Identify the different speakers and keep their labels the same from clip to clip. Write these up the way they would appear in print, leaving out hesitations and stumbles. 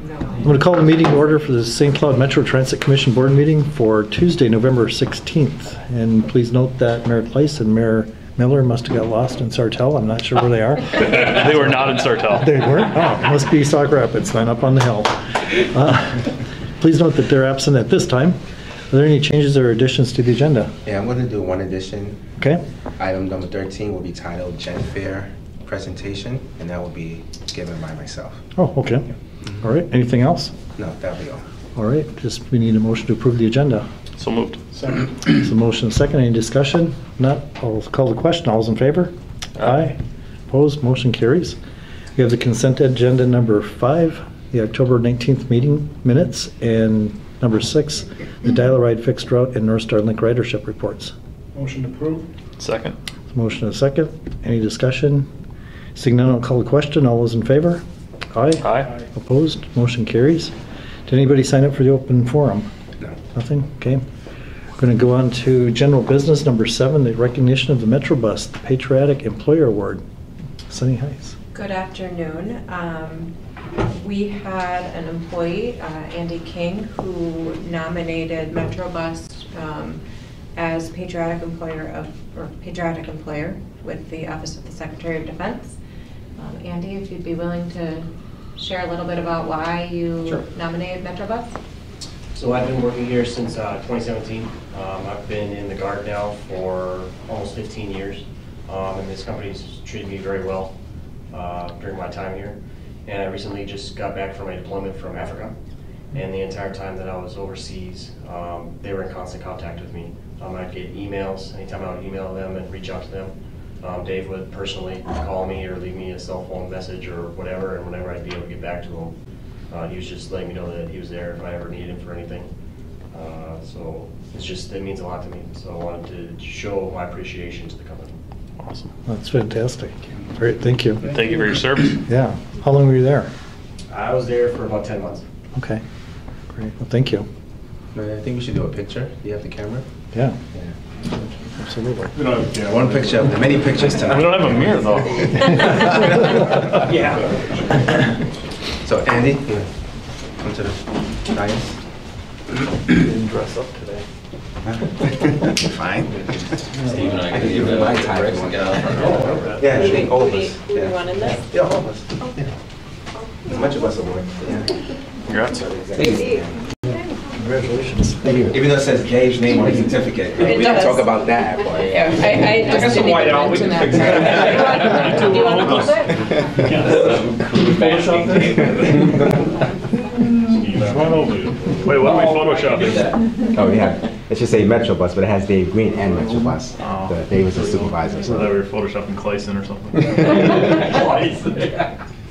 Speaker 1: I'm going to call the meeting to order for the St. Cloud Metro Transit Commission Board meeting for Tuesday, November 16th. And please note that Mayor Kleiss and Mayor Miller must have got lost in Sartell. I'm not sure where they are.
Speaker 2: They were not in Sartell.
Speaker 1: They were? Oh, must be Sauk Rapids, then up on the hill. Please note that they're absent at this time. Are there any changes or additions to the agenda?
Speaker 3: Yeah, I'm going to do one addition.
Speaker 1: Okay.
Speaker 3: Item number 13 will be titled Gen Fair Presentation, and that will be given by myself.
Speaker 1: Oh, okay. All right. Anything else?
Speaker 3: No, that'll be all.
Speaker 1: All right. Just we need a motion to approve the agenda.
Speaker 2: So moved.
Speaker 1: Second. So motion second. Any discussion? Not. I'll call the question. All's in favor? Aye. Opposed? Motion carries. We have the consent agenda number 5, the October 19th meeting minutes, and number 6, the Dial-A-Ride fixed route and North Star Link ridership reports.
Speaker 4: Motion approved.
Speaker 2: Second.
Speaker 1: Motion and a second. Any discussion? Seeing none, I'll call the question. All those in favor? Aye.
Speaker 2: Aye.
Speaker 1: Opposed? Motion carries. Did anybody sign up for the open forum?
Speaker 3: No.
Speaker 1: Nothing? Okay. We're going to go on to general business number 7, the recognition of the Metrobus, the Patriotic Employer Award. Sunny Heights.
Speaker 5: Good afternoon. We had an employee, Andy King, who nominated Metrobus as Patriotic Employer with the Office of the Secretary of Defense. Andy, if you'd be willing to share a little bit about why you nominated Metrobus?
Speaker 6: So I've been working here since 2017. I've been in the Guard now for almost 15 years, and this company's treated me very well during my time here. And I recently just got back from a deployment from Africa, and the entire time that I was overseas, they were in constant contact with me. I'd get emails anytime I would email them and reach out to them. Dave would personally call me or leave me a cell phone message or whatever, and whenever I'd be able to get back to him, he was just letting me know that he was there if I ever needed him for anything. So it means a lot to me. So I wanted to show my appreciation to the company.
Speaker 2: Awesome.
Speaker 1: That's fantastic. Great, thank you.
Speaker 2: Thank you for your service.
Speaker 1: Yeah. How long were you there?
Speaker 6: I was there for about 10 months.
Speaker 1: Okay. Great. Well, thank you.
Speaker 3: I think we should do a picture. Do you have the camera?
Speaker 1: Yeah.
Speaker 3: Yeah.
Speaker 1: Absolutely.
Speaker 4: We don't have a camera.
Speaker 3: One picture of the many pictures tonight.
Speaker 2: We don't have a mirror, though.
Speaker 6: Yeah.
Speaker 3: So Andy, come to the dais.
Speaker 1: Didn't dress up today.
Speaker 3: Fine.
Speaker 7: Steve and I
Speaker 3: I can give you my time.
Speaker 7: breaks and get out front.
Speaker 3: Yeah, I think all of us.
Speaker 5: Do we want in this?
Speaker 3: Yeah, all of us. Yeah. Much of us award. Yeah.
Speaker 2: Congrats.
Speaker 1: Congratulations.
Speaker 3: Even though it says Dave's name on the certificate,
Speaker 5: It
Speaker 3: we didn't
Speaker 5: does.
Speaker 3: talk about that, but.
Speaker 5: Yeah, I just didn't even mention that. Do you want to hold it?
Speaker 4: Run over you.
Speaker 2: Wait, what are we photoshopping?
Speaker 8: Oh, yeah. It should say Metrobus, but it has Dave Green and Metrobus. Dave was the supervisor.
Speaker 2: So that
Speaker 8: So.
Speaker 2: we were photoshopping Clayson or something.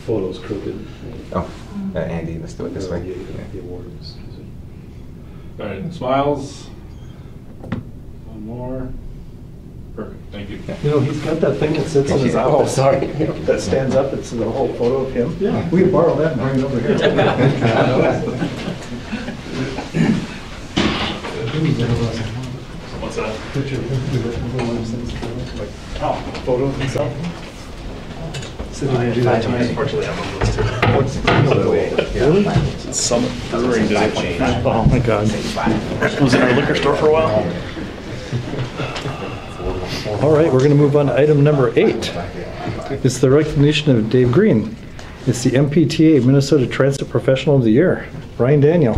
Speaker 4: Photo's crooked.
Speaker 8: Oh, Andy, let's do it this way.
Speaker 4: The award is. All right, smiles. One more. Perfect, thank you.
Speaker 1: You know, he's got that thing that sits in his office.
Speaker 8: Oh, sorry.
Speaker 1: That stands up. It's the whole photo of him.
Speaker 4: Yeah.
Speaker 1: We can borrow that and bring it over here.
Speaker 2: What's that?
Speaker 1: Picture of him. Like, photo of himself. Sitting there, do that tonight.
Speaker 2: Unfortunately, I'm on those two.
Speaker 1: Really?
Speaker 2: Summit Brewing did it.
Speaker 1: Oh, my God.
Speaker 2: Was in our liquor store for a while.
Speaker 1: All right, we're going to move on to item number 8. It's the recognition of Dave Green. It's the MPTA Minnesota Transit Professional of the Year. Brian Daniel.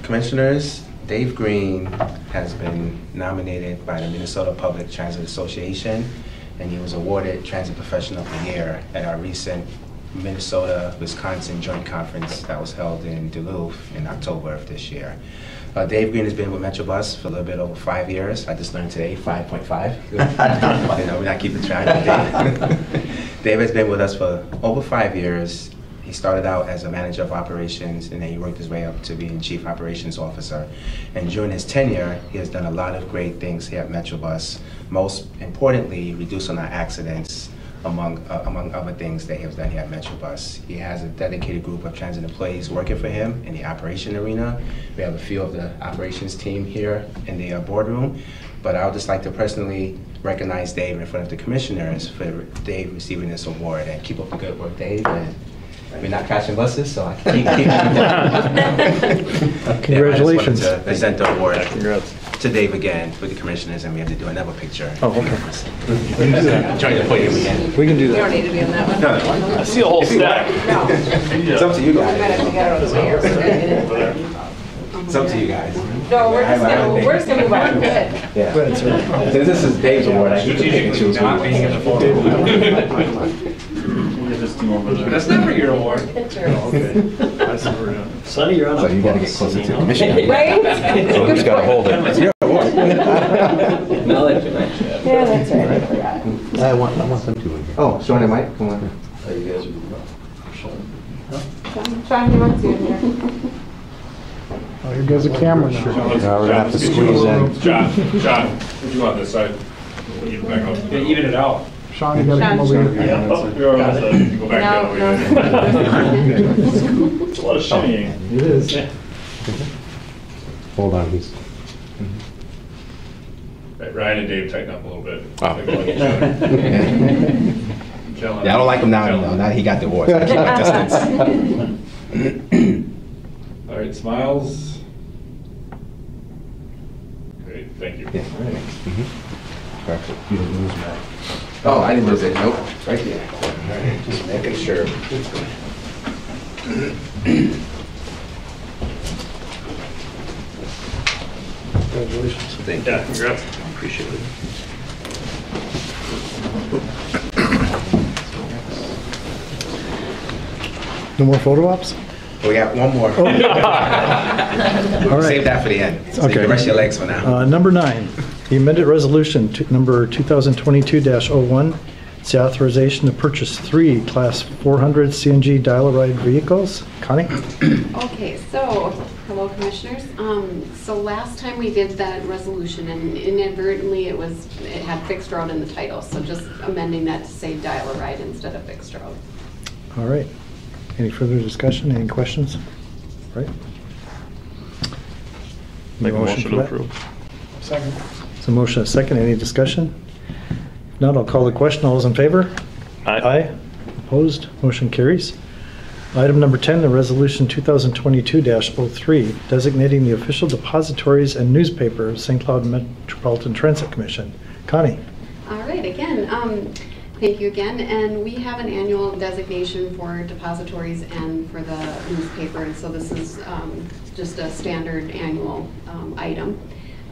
Speaker 3: Commissioners, Dave Green has been nominated by the Minnesota Public Transit Association, and he was awarded Transit Professional of the Year at our recent Minnesota-Wisconsin joint conference that was held in Duluth in October of this year. Dave Green has been with Metrobus for a little bit over 5 years. I just learned today, 5.5. You know, we're not keeping track of Dave. Dave has been with us for over 5 years. He started out as a manager of operations, and then he worked his way up to being chief operations officer. And during his tenure, he has done a lot of great things here at Metrobus. Most importantly, reducing our accidents, among other things that he has done here at Metrobus. He has a dedicated group of transit employees working for him in the operation arena. We have a few of the operations team here in the boardroom, but I would just like to personally recognize Dave in front of the commissioners for Dave receiving this award, and keep up the good work, Dave. And we're not catching buses, so I can keep it down.
Speaker 1: Congratulations.
Speaker 3: Yeah, I just wanted to present the award
Speaker 2: Congrats.
Speaker 3: to Dave again with the commissioners, and we have to do another picture.
Speaker 1: Oh, okay.
Speaker 3: I'm trying to put him again.
Speaker 1: We can do
Speaker 5: You don't
Speaker 1: that.
Speaker 5: need to be on that one.
Speaker 3: No,
Speaker 2: I see a whole stack.
Speaker 3: it's up to you
Speaker 5: We might have to
Speaker 3: guys.
Speaker 5: get it over there.
Speaker 3: It's up to you guys.
Speaker 5: No, we're just gonna move on. Good.
Speaker 3: Yeah. Since this is Dave's award, I should pick and choose who
Speaker 6: Not being in the photo. That's never your award.
Speaker 2: Sonny, you're on.
Speaker 8: So you gotta get closer to the commissioner.
Speaker 5: Right?
Speaker 8: So who's gotta hold it? It's your award.
Speaker 7: Now that you mention it.
Speaker 5: Yeah, that's right, I forgot.
Speaker 8: I want them to in here. Oh, Sean and Mike, come on.
Speaker 2: Oh, you guys are.
Speaker 5: Sean, you want to in here?
Speaker 9: Oh, here goes the camera now.
Speaker 8: Now we're gonna have to squeeze in.
Speaker 4: John, what do you want this side? You back up.
Speaker 6: Yeah, even it out.
Speaker 9: Sean, you gotta come over
Speaker 5: Sean,
Speaker 9: here.
Speaker 4: Oh, you're on that side. You go back the other way.
Speaker 2: It's a lot of shimmying.
Speaker 9: It is.
Speaker 8: Hold on, he's.
Speaker 4: Right, Ryan and Dave tighten up a little bit.
Speaker 8: Oh.
Speaker 4: Kellen.
Speaker 8: Yeah, I don't like him now, though. Now he got the award. So I keep my distance.
Speaker 4: All right, smiles. Great, thank you.
Speaker 8: Yeah, all right. Perfect.
Speaker 3: You didn't lose that. Oh, I didn't lose it. Nope. Right there. All right, just making sure.
Speaker 1: Congratulations.
Speaker 3: Thank you.
Speaker 2: Yeah, congrats. Appreciate it.
Speaker 1: No more photo ops?
Speaker 3: We got one more.
Speaker 1: All right.
Speaker 3: Save that for the end. So you
Speaker 1: Okay.
Speaker 3: can rest your legs for now.
Speaker 1: Number 9, the amended resolution number 2022-01. It's the authorization to purchase 3 Class 400 CNG dial-a-ride vehicles. Connie?
Speaker 10: Okay, so, hello Commissioners. So last time we did that resolution and inadvertently it had fixed road in the title, so just amending that to say dial-a-ride instead of fixed road.
Speaker 1: All right. Any further discussion? Any questions? Right?
Speaker 2: Make a motion
Speaker 1: for
Speaker 2: to
Speaker 1: that?
Speaker 2: approve.
Speaker 9: Second.
Speaker 1: So motion, a second. Any discussion? If not, I'll call the question. All those in favor? Aye. Opposed? Motion carries. Item number 10, the resolution 2022-03, designating the official depositories and newspaper of St. Cloud Metropolitan Transit Commission. Connie?
Speaker 10: All right, again, thank you again. And we have an annual designation for depositories and for the newspaper, and so this is just a standard annual item.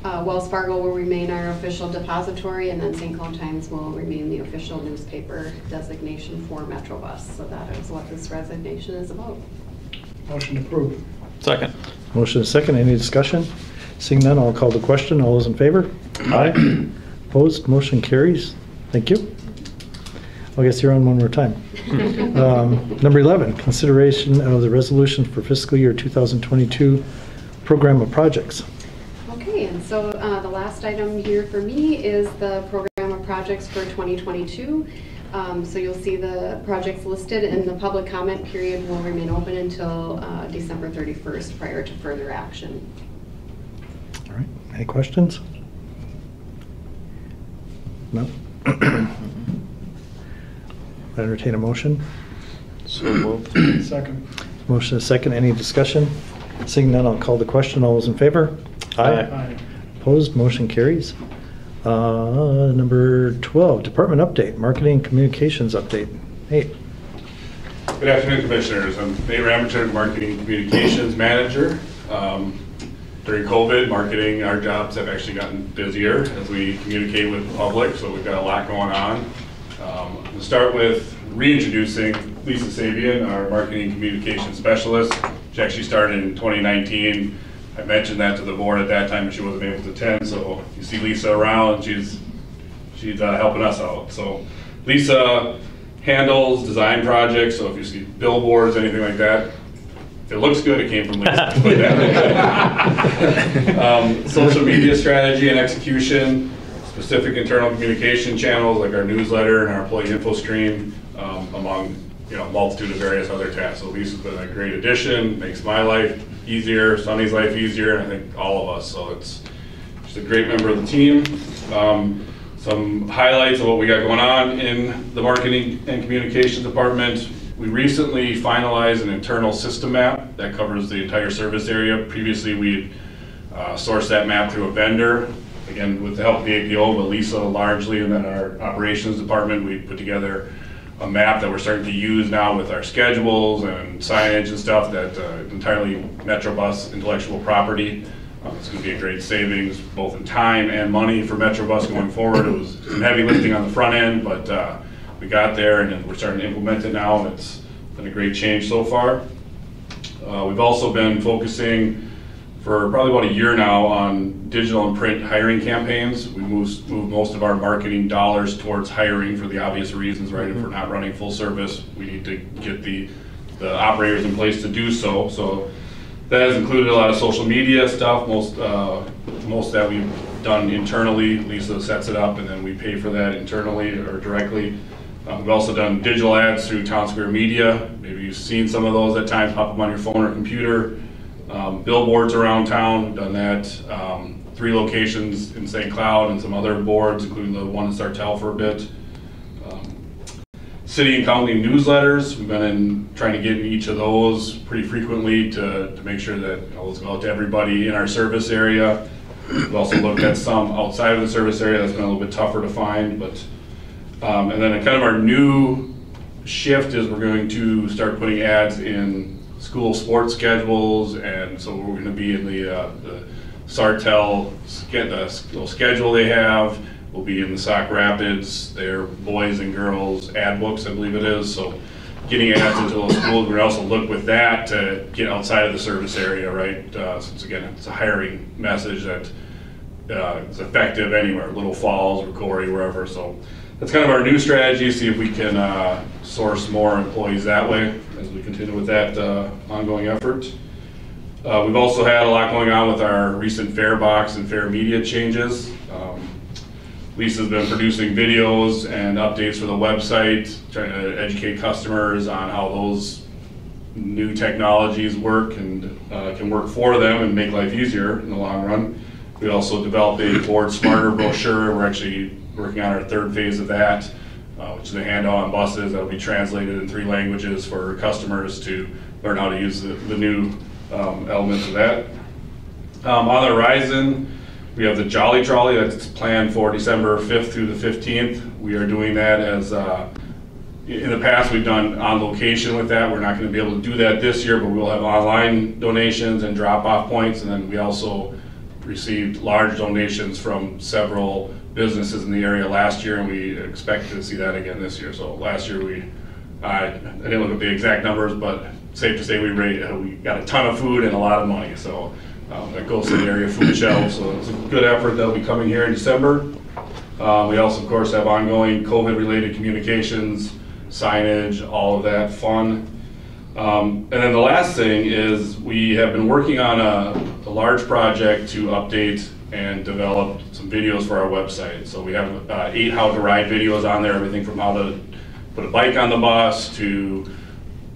Speaker 10: Wells Fargo will remain our official depository, and then St. Cloud Times will remain the official newspaper designation for Metrobus. So that is what this resignation is about.
Speaker 9: Motion approved.
Speaker 2: Second.
Speaker 1: Motion is second. Any discussion? Seeing none, I'll call the question. All those in favor? Aye. Opposed? Motion carries. Thank you. I guess you're on one more time. Number 11, consideration of the resolution for fiscal year 2022 program of projects.
Speaker 10: Okay, and so the last item here for me is the program of projects for 2022. So you'll see the projects listed, and the public comment period will remain open until December 31st prior to further action.
Speaker 1: All right. Any questions? No? Entertain a motion.
Speaker 2: So moved.
Speaker 9: Second.
Speaker 1: Motion is second. Any discussion? Seeing none, I'll call the question. All those in favor?
Speaker 9: Aye.
Speaker 1: Opposed? Motion carries. Number 12, department update, marketing communications update. Nate?
Speaker 4: Good afternoon, Commissioners. I'm Nate Ramachur, Marketing Communications Manager. During COVID, marketing, our jobs have actually gotten busier as we communicate with the public, so we've got a lot going on. We'll start with reintroducing Lisa Sabian, our Marketing Communications Specialist. She actually started in 2019. I mentioned that to the board at that time, but she wasn't able to attend, so you see Lisa around, she's helping us out. So Lisa handles design projects, so if you see billboards, anything like that, if it looks good, it came from Lisa. Social media strategy and execution, specific internal communication channels like our newsletter and our employee info stream, among a multitude of various other tasks. So Lisa's been a great addition, makes my life easier, Sonny's life easier, and I think all of us. So she's a great member of the team. Some highlights of what we got going on in the marketing and communications department. We recently finalized an internal system map that covers the entire service area. Previously, we sourced that map through a vendor, again, with the help of the APO, but Lisa largely, and then our operations department, we put together a map that we're starting to use now with our schedules and signage and stuff that entirely Metrobus intellectual property. It's going to be a great savings both in time and money for Metrobus going forward. It was some heavy lifting on the front end, but we got there and we're starting to implement it now, and it's been a great change so far. We've also been focusing for probably about a year now on digital and print hiring campaigns. We moved most of our marketing dollars towards hiring for the obvious reasons, right? If we're not running full service, we need to get the operators in place to do so. So that has included a lot of social media stuff. Most that we've done internally. Lisa sets it up, and then we pay for that internally or directly. We've also done digital ads through Town Square Media. Maybe you've seen some of those at times pop up on your phone or computer. Billboards around town, we've done that. 3 locations in St. Cloud and some other boards, including the one in Sartell for a bit. City and county newsletters, we've been trying to get in each of those pretty frequently to make sure that those go out to everybody in our service area. We've also looked at some outside of the service area that's been a little bit tougher to find, but and then kind of our new shift is we're going to start putting ads in school sports schedules, and so we're going to be in the Sartell little schedule they have. We'll be in the Sauk Rapids, their boys and girls ad books, I believe it is. So getting ads into those schools, we're also look with that to get outside of the service area, right? Since again, it's a hiring message that is effective anywhere, Little Falls or Corey, wherever. So that's kind of our new strategy, see if we can source more employees that way as we continue with that ongoing effort. We've also had a lot going on with our recent fare box and fare media changes. Lisa's been producing videos and updates for the website, trying to educate customers on how those new technologies work and can work for them and make life easier in the long run. We also developed a Board Smarter brochure. We're actually working on our 3rd phase of that, which is a handout on buses that will be translated in 3 languages for customers to learn how to use the new elements of that. On the horizon, we have the Jolly Trolley that's planned for December 5th through the 15th. We are doing that as, in the past we've done on location with that. We're not going to be able to do that this year, but we'll have online donations and drop-off points. And then we also received large donations from several businesses in the area last year, and we expect to see that again this year. So last year I didn't look at the exact numbers, but safe to say we got a ton of food and a lot of money. So that goes to the area food shelves, so it's a good effort that'll be coming here in December. We also, of course, have ongoing COVID-related communications, signage, all of that fun. And then the last thing is we have been working on a large project to update and develop some videos for our website. So we have 8 how to ride videos on there, everything from how to put a bike on the bus to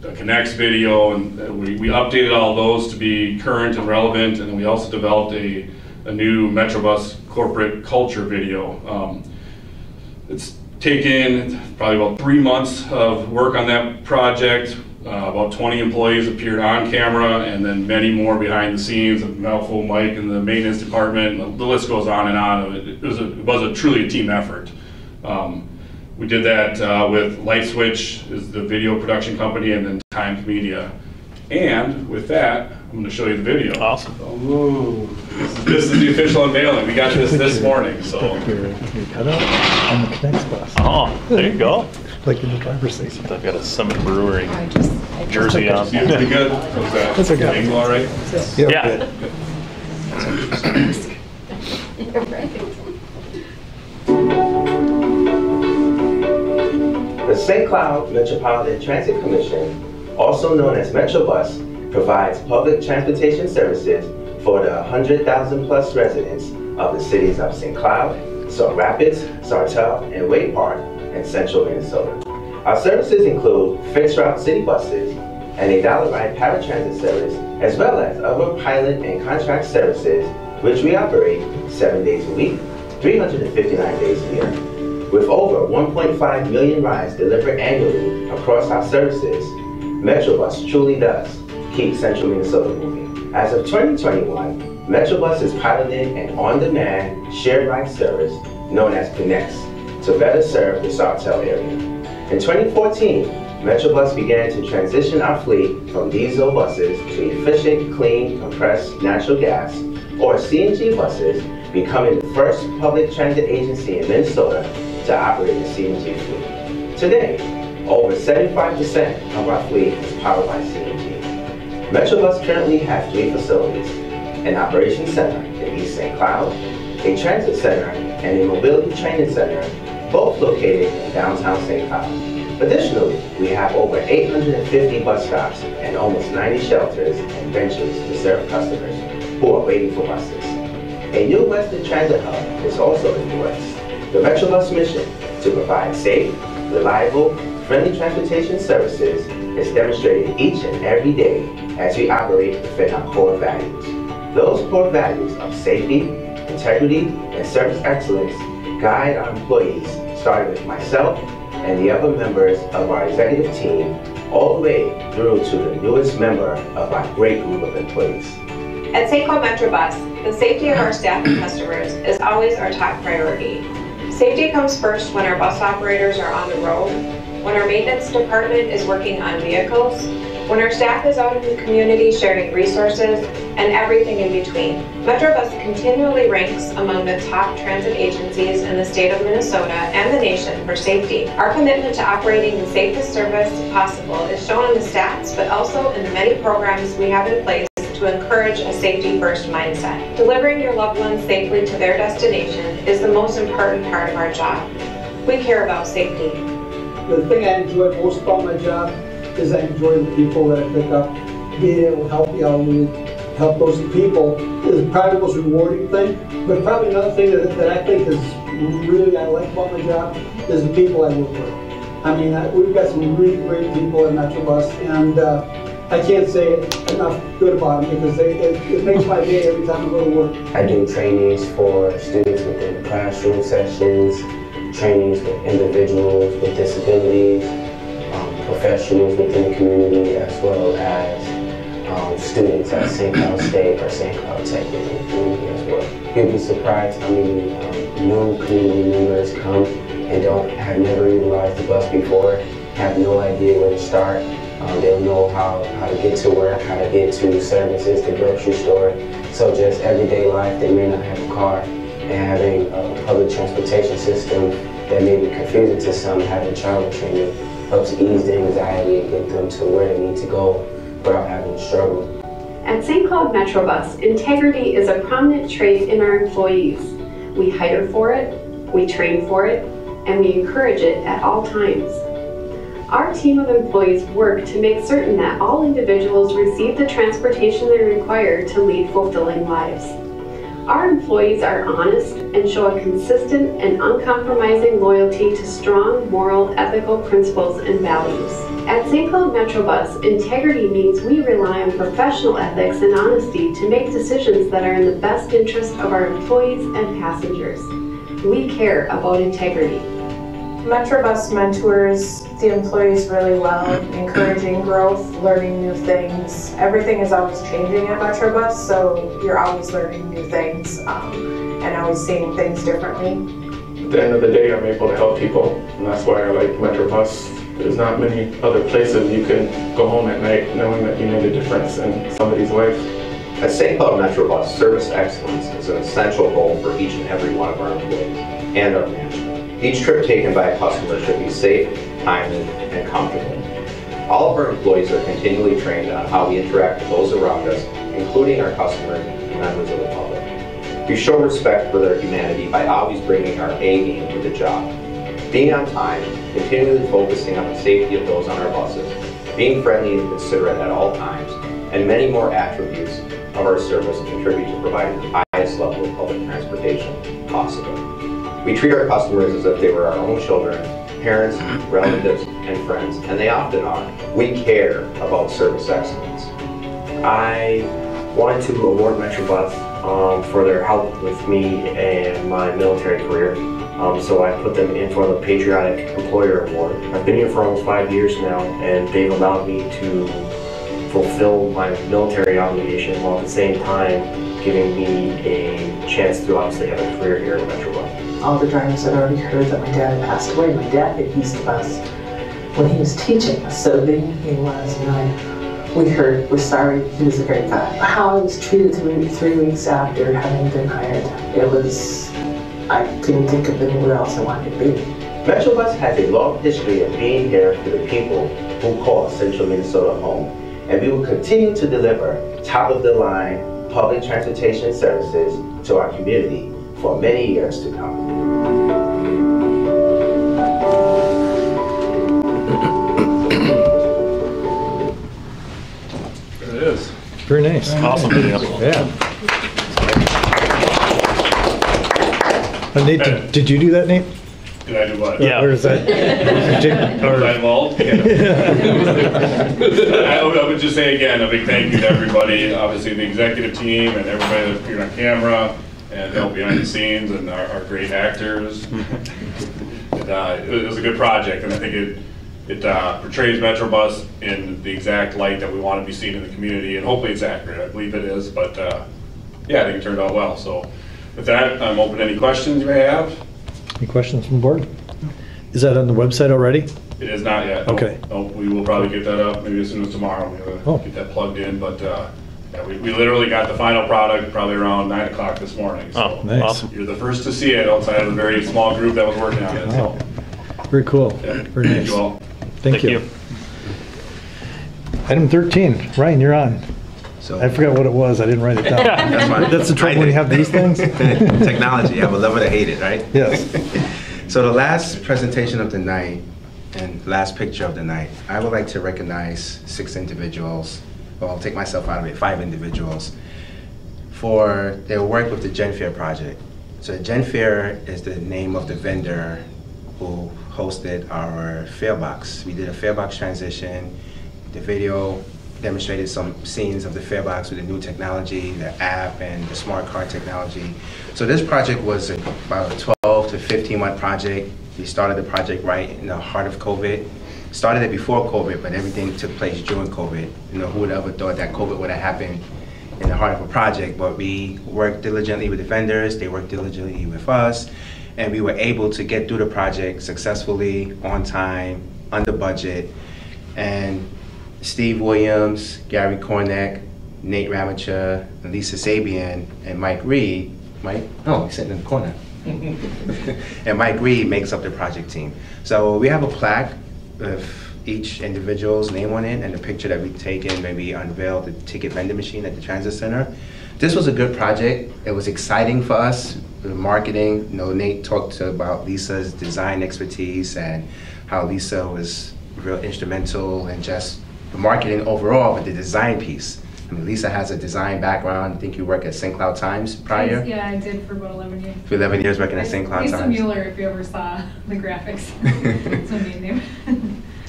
Speaker 4: a Connects video, and we updated all those to be current and relevant, and we also developed a new Metrobus corporate culture video. It's taken probably about 3 months of work on that project. About 20 employees appeared on camera, and then many more behind the scenes, a mouthful Mike in the maintenance department, and the list goes on and on. It was truly a team effort. We did that with Light Switch, is the video production company, and then Times Media. And with that, I'm going to show you the video.
Speaker 2: Awesome.
Speaker 4: Ooh. This is the official unveiling. We got this morning. So
Speaker 1: Your cutout on the Connects bus.
Speaker 2: Oh, there you go.
Speaker 1: Like in the driver's seat.
Speaker 2: I've got a Summit Brewery
Speaker 5: I just
Speaker 2: jersey on.
Speaker 4: you be good. How's that?
Speaker 1: That's okay.
Speaker 4: Angle all right?
Speaker 2: Yeah.
Speaker 5: You're right.
Speaker 8: The St. Cloud Metropolitan Transit Commission, also known as Metrobus, provides public transportation services for the 100,000 plus residents of the cities of St. Cloud, Sauk Rapids, Sartell, and Wade Park in central Minnesota. Our services include fixed route city buses and a $1 ride paratransit service, as well as other pilot and contract services, which we operate 7 days a week, 359 days a year. With over 1.5 million rides delivered annually across our services, Metrobus truly does keep Central Minnesota moving. As of 2021, Metrobus is piloting an on-demand shared ride service known as Connects to better serve the Sawtell area. In 2014, Metrobus began to transition our fleet from diesel buses to efficient, clean, compressed natural gas, or CNG buses, becoming the first public transit agency in Minnesota to operate a CNG fleet. Today, over 75% of our fleet is powered by CNG. Metrobus currently has 3 facilities: an operations center in East St. Cloud, a transit center, and a mobility training center, both located in downtown St. Cloud. Additionally, we have over 850 bus stops and almost 90 shelters and benches to serve customers who are waiting for buses. A new Western Transit Hub is also in the works. The Metrobus mission to provide safe, reliable, friendly transportation services is demonstrated each and every day as we operate within our core values. Those core values of safety, integrity, and service excellence guide our employees, starting with myself and the other members of our executive team, all the way through to the newest member of our great group of employees.
Speaker 5: At St. Cloud Metrobus, the safety of our staff and customers is always our top priority. Safety comes first when our bus operators are on the road, when our maintenance department is working on vehicles, when our staff is out in the community sharing resources, and everything in between. Metrobus continually ranks among the top transit agencies in the state of Minnesota and the nation for safety. Our commitment to operating the safest service possible is shown in the stats, but also in the many programs we have in place to encourage a safety-first mindset. Delivering your loved ones safely to their destination is the most important part of our job. We care about safety.
Speaker 11: The thing I enjoy most about my job is I enjoy the people that I pick up. Being able to help the elderly, help those people is probably the most rewarding thing. But probably another thing that I think is really I like about my job is the people I work with. I mean, we've got some really great people at Metrobus, and I can't say enough good about them because it makes my day every time I go to work.
Speaker 8: I do trainings for students within classroom sessions, trainings with individuals with disabilities, professionals within the community, as well as students at St. Cloud State or St. Cloud Tech within the community as well. You'll be surprised how many new community members come and have never utilized the bus before, have no idea where to start. They'll know how to get to work, how to get to services, the grocery store. So just everyday life, they may not have a car, and having a public transportation system that may be confusing to some, having travel training helps ease the anxiety and get them to where they need to go without having to struggle.
Speaker 10: At St. Cloud Metrobus, integrity is a prominent trait in our employees. We hire for it, we train for it, and we encourage it at all times. Our team of employees work to make certain that all individuals receive the transportation they require to lead fulfilling lives. Our employees are honest and show a consistent and uncompromising loyalty to strong moral, ethical principles and values. At St. Cloud Metrobus, integrity means we rely on professional ethics and honesty to make decisions that are in the best interest of our employees and passengers. We care about integrity.
Speaker 12: Metrobus mentors the employees really well, encouraging growth, learning new things. Everything is always changing at Metrobus, so you're always learning new things and always seeing things differently.
Speaker 13: At the end of the day, I'm able to help people, and that's why I like Metrobus. There's not many other places you can go home at night knowing that you made a difference in somebody's life.
Speaker 14: At St. Cloud Metrobus, service excellence is an essential goal for each and every one of our employees and our management. Each trip taken by a customer should be safe, timely, and comfortable. All of our employees are continually trained on how we interact with those around us, including our customers and members of the public. We show respect for their humanity by always bringing our A game to the job. Being on time, continually focusing on the safety of those on our buses, being friendly and considerate at all times, and many more attributes of our service contribute to providing the highest level of public transportation possible. We treat our customers as if they were our own children, parents, relatives, and friends, and they often are. We care about service excellence.
Speaker 15: I wanted to award Metrobus for their help with me and my military career.
Speaker 6: So I put them in for the Patriotic Employer Award. I've been here for almost 5 years now, and they've allowed me to fulfill my military obligation while at the same time giving me a chance to obviously have a career here at Metrobus.
Speaker 16: All the drivers had already heard that my dad had passed away. My dad had used the bus when he was teaching us, so the he was, we heard, we're sorry, he was a great guy. How I was treated 3 weeks after having been hired, it was, I couldn't think of anywhere else I wanted to be.
Speaker 8: Metrobus has a long history of being here for the people who call Central Minnesota home, and we will continue to deliver top-of-the-line public transportation services to our community for many years to come.
Speaker 4: There it is.
Speaker 1: Very nice.
Speaker 2: Awesome video.
Speaker 1: Yeah. Nate, did you do that, Nate?
Speaker 4: Did I do what?
Speaker 1: Or is that?
Speaker 4: Was I involved? I would just say again, a big thank you to everybody, obviously the executive team and everybody that appeared on camera and helped behind the scenes and our great actors. It was a good project, and I think it portrays Metrobus in the exact light that we want to be seen in the community, and hopefully it's accurate. I believe it is, but yeah, I think it turned out well. So with that, I'm open to any questions you may have.
Speaker 1: Any questions from the board? Is that on the website already?
Speaker 4: It is not yet.
Speaker 1: Okay.
Speaker 4: No, we will probably get that up maybe as soon as tomorrow. We're going to get that plugged in, but yeah, we literally got the final product probably around 9 o'clock this morning. So
Speaker 2: oh, nice. Awesome.
Speaker 4: You're the first to see it outside of a very small group that was working on it.
Speaker 1: Wow.
Speaker 4: So.
Speaker 1: Very cool.
Speaker 4: Yeah.
Speaker 1: Very nice.
Speaker 4: Thank you all.
Speaker 1: Thank you. Item 13, Ryan, you're on.
Speaker 3: So
Speaker 1: I forgot what it was. I didn't write it down.
Speaker 3: That's fine.
Speaker 1: That's the trouble when you have these things.
Speaker 3: Technology, I would love it or hate it, right?
Speaker 1: Yes.
Speaker 3: So the last presentation of the night and last picture of the night, I would like to recognize 6 individuals, well, I'll take myself out of it, 5 individuals, for their work with the Gen Fair project. So Gen Fair is the name of the vendor who hosted our fare box. We did a fare box transition. The video demonstrated some scenes of the fare box with the new technology, the app, and the smart card technology. So this project was about a 12 to 15 month project. We started the project right in the heart of COVID. Started it before COVID, but everything took place during COVID. You know, who would have ever thought that COVID would have happened in the heart of a project? But we worked diligently with the vendors, they worked diligently with us, and we were able to get through the project successfully, on time, under budget. And Steve Williams, Gary Kornack, Nate Ramacher, Lisa Sabian, and Mike Reed. Mike? Oh, he's sitting in the corner. And Mike Reed makes up the project team. So we have a plaque with each individual's name on it and the picture that we taken when we unveiled the ticket vending machine at the Transit Center. This was a good project. It was exciting for us. The marketing, you know, Nate talked about Lisa's design expertise and how Lisa was real instrumental in just the marketing overall, but the design piece. I mean, Lisa has a design background. I think you worked at St. Cloud Times prior?
Speaker 17: Yeah, I did for about 11 years.
Speaker 3: For 11 years working at St. Cloud
Speaker 17: Lisa
Speaker 3: Times.
Speaker 17: Mueller, if you ever saw the graphics. It's a main name.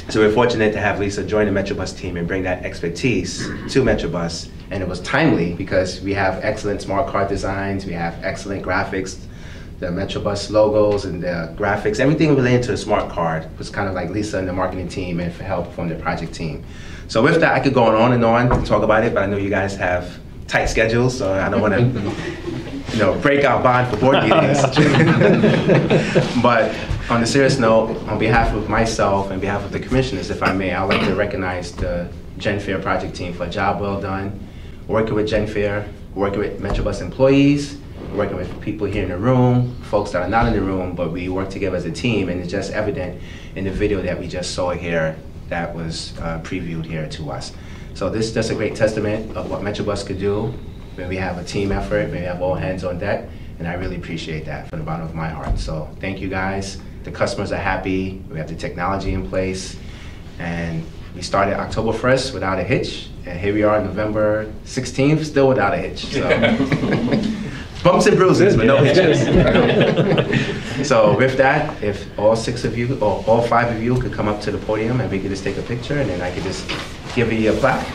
Speaker 3: So we're fortunate to have Lisa join the Metrobus team and bring that expertise to Metrobus. And it was timely because we have excellent smart card designs, we have excellent graphics, the Metrobus logos and the graphics, everything related to the smart card was kind of like Lisa and the marketing team and for help from the project team. So with that, I could go on and on and talk about it, but I know you guys have tight schedules, so I don't want to break our bond for board meetings. But on a serious note, on behalf of myself and behalf of the commissioners, if I may, I'd like to recognize the Gen Fair project team for a job well done, working with Gen Fair, working with Metrobus employees, working with people here in the room, folks that are not in the room, but we work together as a team, and it's just evident in the video that we just saw here that was previewed here to us. So this is just a great testament of what Metrobus could do when we have a team effort, when we have all hands on deck, and I really appreciate that from the bottom of my heart. So thank you guys. The customers are happy, we have the technology in place, and we started October 1st without a hitch, and here we are November 16th, still without a hitch. So. Bumps and bruises, but no hitches. So with that, if all 6 of you, or all 5 of you could come up to the podium and we could just take a picture, and then I could just give you a plaque.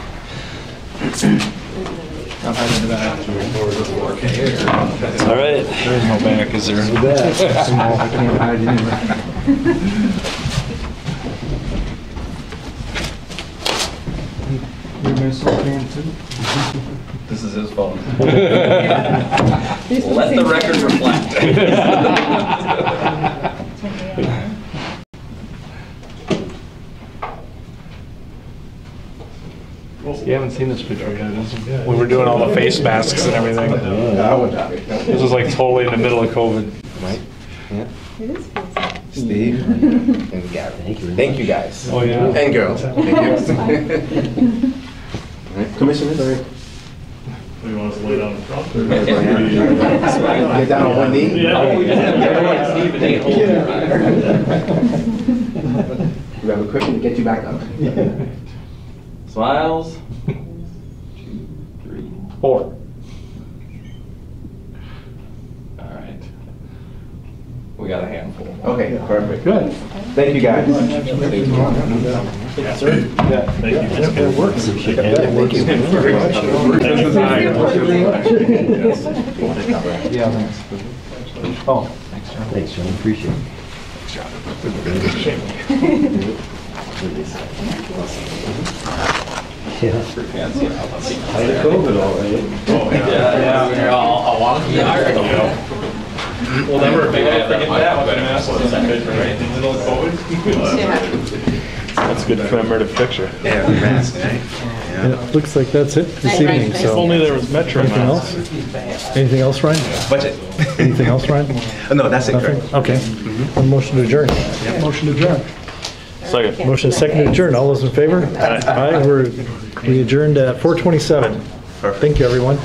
Speaker 2: All right. There's no back, is there?
Speaker 1: I can't hide anywhere.
Speaker 7: This is his phone. Let the record reflect.
Speaker 2: You haven't seen this picture yet, we were doing all the face masks and everything. This was like totally in the middle of COVID.
Speaker 3: Right? Yeah.
Speaker 17: It is fancy.
Speaker 3: Steve and Gavin. Thank you guys.
Speaker 2: Oh, yeah.
Speaker 3: And girls. Thank you. All right, Commissioners.
Speaker 2: You want us to lay down in front?
Speaker 3: Get down on one knee. Grab a cushion to get you back up.
Speaker 7: Smiles. 2, 3, 4. All right. We got a handful.
Speaker 3: Okay, perfect.
Speaker 1: Good.
Speaker 3: Thank you guys.
Speaker 1: Yeah, thank you. It works. Thank you very much. Yeah, thanks. Oh, thanks, John.
Speaker 14: Thanks, John. Appreciate it. Yeah.
Speaker 7: Pretty fancy.
Speaker 14: How's the COVID all right?
Speaker 7: Oh, yeah. We're all walking the yard. We'll never forget that mask was in the middle of COVID.
Speaker 2: That's a good commemorative picture.
Speaker 3: Yeah, the mask, right?
Speaker 1: And it looks like that's it this evening,
Speaker 2: If
Speaker 1: so.
Speaker 2: only there was Metro
Speaker 1: Anything
Speaker 2: masks.
Speaker 1: else? Anything else, Ryan?
Speaker 3: Budget.
Speaker 1: Anything else, Ryan?
Speaker 3: No, that's it,
Speaker 1: Nothing?
Speaker 3: correct.
Speaker 1: Okay. One motion to adjourn.
Speaker 9: Motion to adjourn.
Speaker 2: Second.
Speaker 1: Motion is second to adjourn. All those in favor? Aye. We adjourned at 4:27.
Speaker 3: Perfect.
Speaker 1: Thank you, everyone.